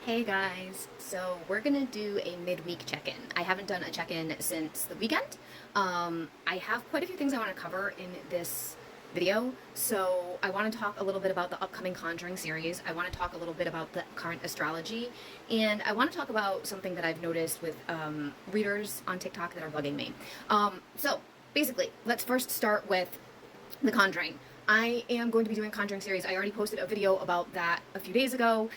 Hey guys, so we're gonna do a midweek check-in. I haven't done a check-in since the weekend. I have quite a few things I want to cover in this video. So I want to talk a little bit about the upcoming Conjuring series. I want to talk a little bit about the current astrology, and I want to talk about something that I've noticed with readers on TikTok that are bugging me. So basically, let's first start with the Conjuring. I am going to be doing a Conjuring series. I already posted a video about that a few days ago.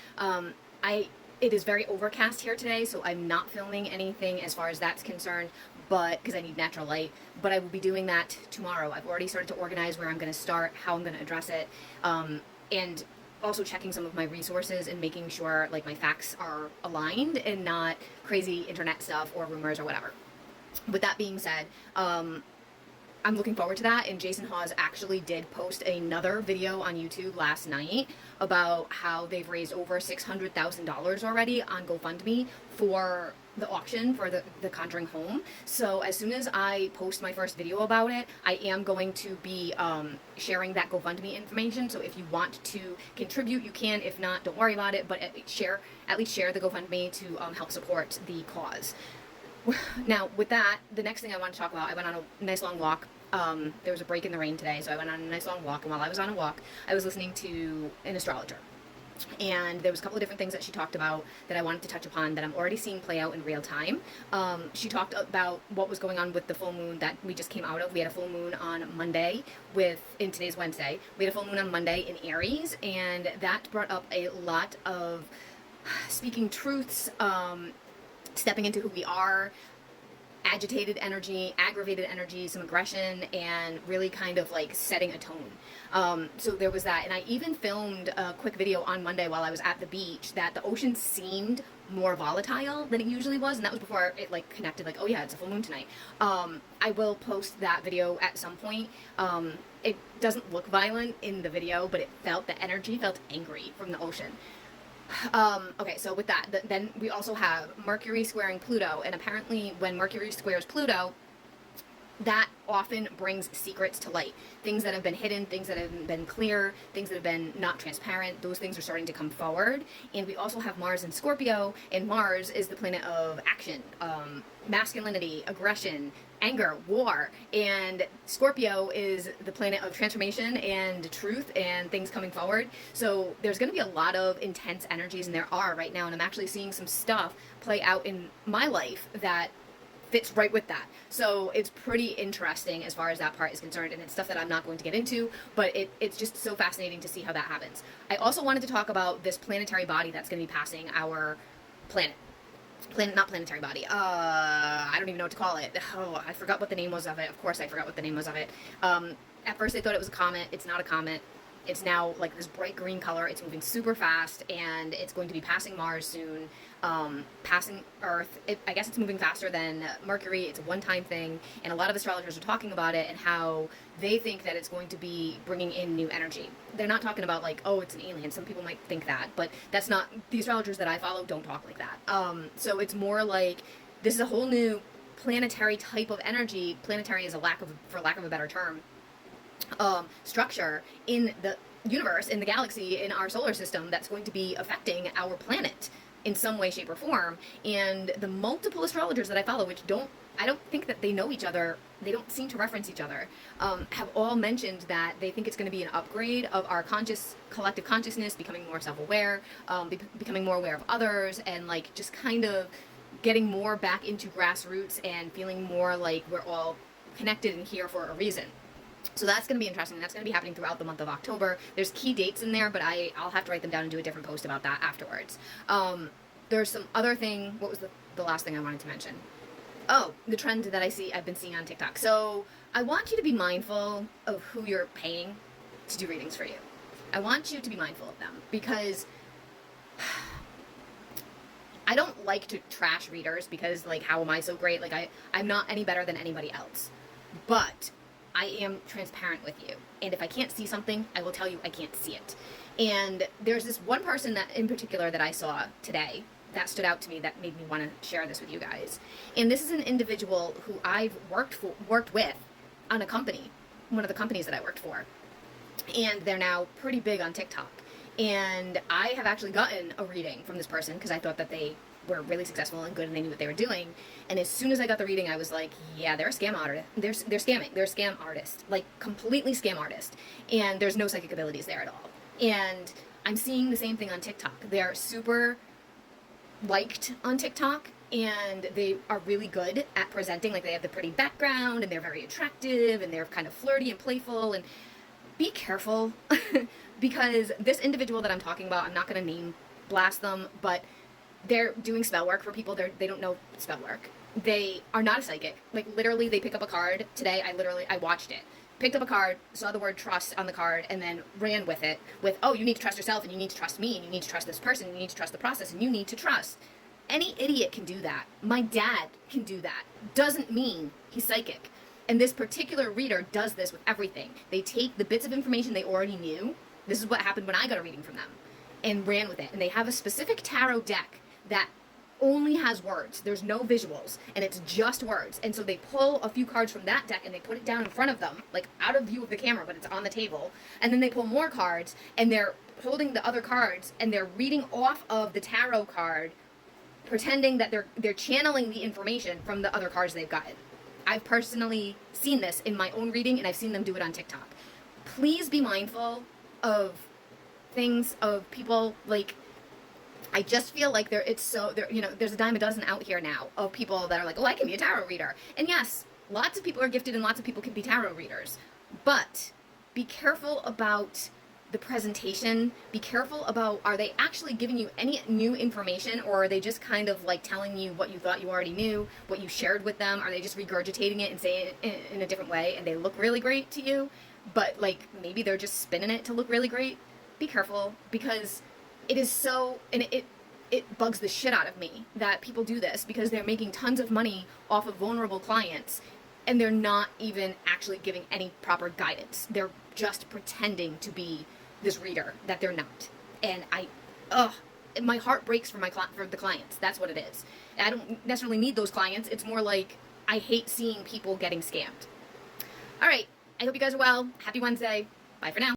It is very overcast here today, so I'm not filming anything as far as that's concerned, but because I need natural light. But I will be doing that tomorrow. I've already started to organize where I'm going to start, how I'm going to address it, and also checking some of my resources and making sure like my facts are aligned and not crazy internet stuff or rumors or whatever. With that being said, I'm looking forward to that, and Jason Hawes actually did post another video on YouTube last night about how they've raised over $600,000 already on GoFundMe for the auction for the Conjuring home. So as soon as I post my first video about it, I am going to be sharing that GoFundMe information. So if you want to contribute, you can. If not, don't worry about it, but at least share the GoFundMe to help support the cause. Now, with that, the next thing I want to talk about, I went on a nice long walk. There was a break in the rain today, so I went on a nice long walk, and while I was on a walk, I was listening to an astrologer. And there was a couple of different things that she talked about that I wanted to touch upon that I'm already seeing play out in real time. She talked about what was going on with the full moon that we just came out of. We had a full moon on Monday and today's Wednesday. We had a full moon on Monday in Aries, and that brought up a lot of speaking truths, stepping into who we are, agitated energy, aggravated energy, some aggression, and really kind of like setting a tone. So there was that. And I even filmed a quick video on Monday while I was at the beach that the ocean seemed more volatile than it usually was, and that was before it like connected like, oh yeah, it's a full moon tonight. I will post that video at some point. It doesn't look violent in the video, but the energy felt angry from the ocean. Okay, so with that, then we also have Mercury squaring Pluto, and apparently when Mercury squares Pluto, that often brings secrets to light. Things that have been hidden, things that have been clear, things that have been not transparent, those things are starting to come forward. And we also have Mars in Scorpio, and Mars is the planet of action, masculinity, aggression, anger, war, and Scorpio is the planet of transformation and truth and things coming forward. So there's going to be a lot of intense energies, and there are right now, and I'm actually seeing some stuff play out in my life that fits right with that. So it's pretty interesting as far as that part is concerned, and it's stuff that I'm not going to get into, but it's just so fascinating to see how that happens. I also wanted to talk about this planetary body that's going to be passing our planet. Not planetary body. I don't even know what to call it. Oh, I forgot what the name was of it. Of course I forgot what the name was of it. At first I thought it was a comet. It's not a comet. It's now like this bright green color. It's moving super fast, and it's going to be passing Mars soon, passing Earth. I guess it's moving faster than Mercury. It's a one-time thing, and a lot of astrologers are talking about it and how they think that it's going to be bringing in new energy. They're not talking about like, oh, it's an alien. Some people might think that, but that's not, the astrologers that I follow don't talk like that. So it's more like this is a whole new planetary type of energy. Planetary is for lack of a better term, structure in the universe, in the galaxy, in our solar system that's going to be affecting our planet in some way, shape, or form. And the multiple astrologers that I follow, which I don't think that they know each other, they don't seem to reference each other, have all mentioned that they think it's going to be an upgrade of our collective consciousness, becoming more self-aware, becoming more aware of others, and like just kind of getting more back into grassroots and feeling more like we're all connected and here for a reason. So that's going to be interesting. That's going to be happening throughout the month of October. There's key dates in there, but I'll have to write them down and do a different post about that afterwards. There's some other thing. What was the last thing I wanted to mention? Oh, the trend that I've been seeing on TikTok. So I want you to be mindful of who you're paying to do readings for you. I want you to be mindful of them, because I don't like to trash readers, because like, how am I so great? Like I'm not any better than anybody else. But I am transparent with you, and if I can't see something, I will tell you I can't see it. And there's this one person that in particular that I saw today that stood out to me, that made me want to share this with you guys. And this is an individual who I've worked with on a company, one of the companies that I worked for, and they're now pretty big on TikTok. And I have actually gotten a reading from this person because I thought that they were really successful and good and they knew what they were doing. And as soon as I got the reading, I was like, yeah, they're a scam artist. They're scamming. They're a scam artist, like completely scam artist. And there's no psychic abilities there at all. And I'm seeing the same thing on TikTok. They're super liked on TikTok, and they are really good at presenting. Like, they have the pretty background and they're very attractive and they're kind of flirty and playful. And be careful because this individual that I'm talking about, I'm not going to name blast them, but they're doing spell work for people. They don't know spell work. They are not a psychic. Like, literally, they pick up a card. Today, I watched it. Picked up a card, saw the word trust on the card, and then ran with it with, oh, you need to trust yourself, and you need to trust me, and you need to trust this person, and you need to trust the process, and you need to trust. Any idiot can do that. My dad can do that. Doesn't mean he's psychic. And this particular reader does this with everything. They take the bits of information they already knew. This is what happened when I got a reading from them, and ran with it. And they have a specific tarot deck that only has words. There's no visuals, and it's just words. And so they pull a few cards from that deck and they put it down in front of them, like out of view of the camera, but it's on the table. And then they pull more cards and they're holding the other cards and they're reading off of the tarot card, pretending that they're channeling the information from the other cards they've gotten. I've personally seen this in my own reading, and I've seen them do it on TikTok. Please be mindful of things, of people. Like, I just feel like there's a dime a dozen out here now of people that are like, oh, I can be a tarot reader. And yes, lots of people are gifted and lots of people can be tarot readers. But be careful about the presentation. Be careful about, are they actually giving you any new information, or are they just kind of like telling you what you thought you already knew, what you shared with them? Are they just regurgitating it and saying it in a different way, and they look really great to you, but like maybe they're just spinning it to look really great? Be careful, because it is so, and it bugs the shit out of me that people do this, because they're making tons of money off of vulnerable clients, and they're not even actually giving any proper guidance. They're just pretending to be this reader that they're not. And my heart breaks for the clients. That's what it is. I don't necessarily need those clients. It's more like I hate seeing people getting scammed. All right. I hope you guys are well. Happy Wednesday. Bye for now.